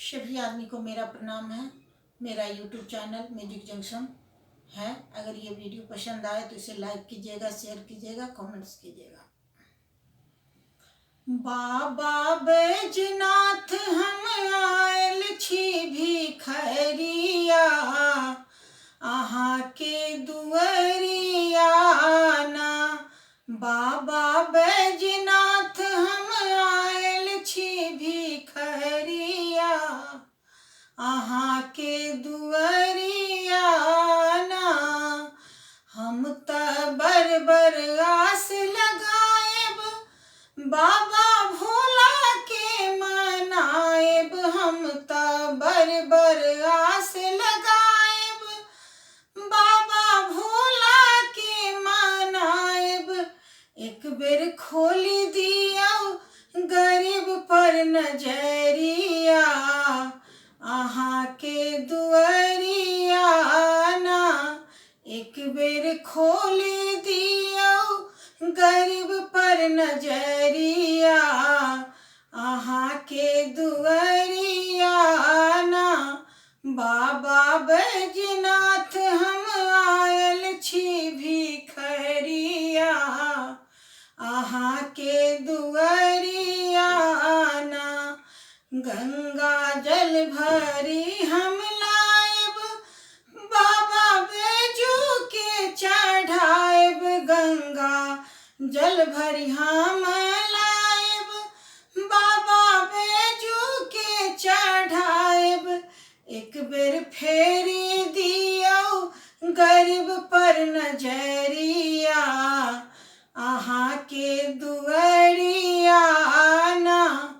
सभी आदमी को मेरा प्रणाम है। मेरा यूट्यूब चैनल म्यूजिक जंक्शन है। अगर ये वीडियो पसंद आए तो इसे लाइक कीजिएगा, शेयर कीजिएगा, कमेंट्स कीजिएगा। बाबा बैजनाथ हम आयल छी भिखरिया, अहाँ के दुअरिया ना। बाबा बैजनाथ हम आयल छी भिखरिया, अहाँ के दुअरिया ना। हम त बर आस लगाएब, बाबा भोला के मनाएब। हम त बर आस लगाएब, बाबा भोला के मनाएब। एक बेर खोली दियौ गरीब पर नजरिया, अहाँ के दुअरिया ना। एक बेर खोली दियौ गरीब पर नजरिया, अहाँ के दुअरिया ना। बाबा बैजनाथ हम आयल छी भिखरिया, अहाँ के दुअरिया ना। गंगा जल भरी हम लाएब, बाबा बैजू के चढ़ाएब। गंगा जल भरी हम लाएब, बाबा बैजू के चढ़ाएब। एक बेर फेरी दियौ गरीब पर नजरिया, अहाँ के दुअरिया ना।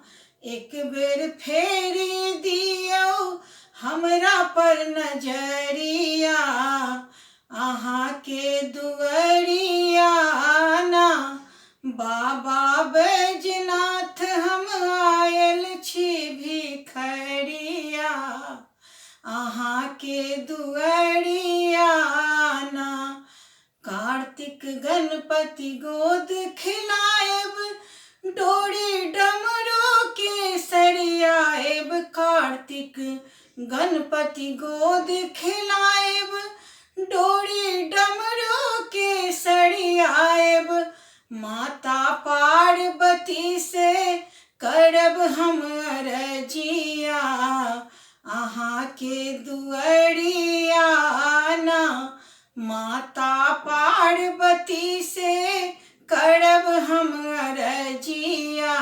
एक बेर फेरी दियौ हमरा पर नजरिया, अहाँ के दुअरिया ना। बाबा बैजनाथ हम आयल छी भिखरिया, अहाँ के दुअरिया ना। कार्तिक गणपति गोद खिलाएब, डोरी डमरू के सरियाएब। कार्तिक गणपति गोद खिलाएब, डोरी डमरू के सरियाएब। माता पार्वती से करब हम अरजिया, अहाँ के दुअरिया ना। माता पार्वती से करब हम अरजिया,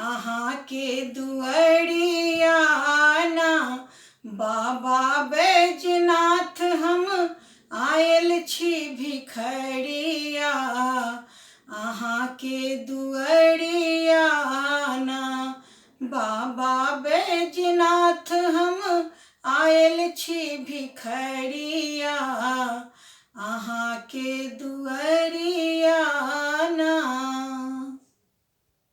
अहाँ के दुअरिया ना। बाबा बैजनाथ हम आयल छी भिखरिया, अहाँ के दुअरिया ना। बाबा बैजनाथ हम आयल छी भिखरिया, अहाँ के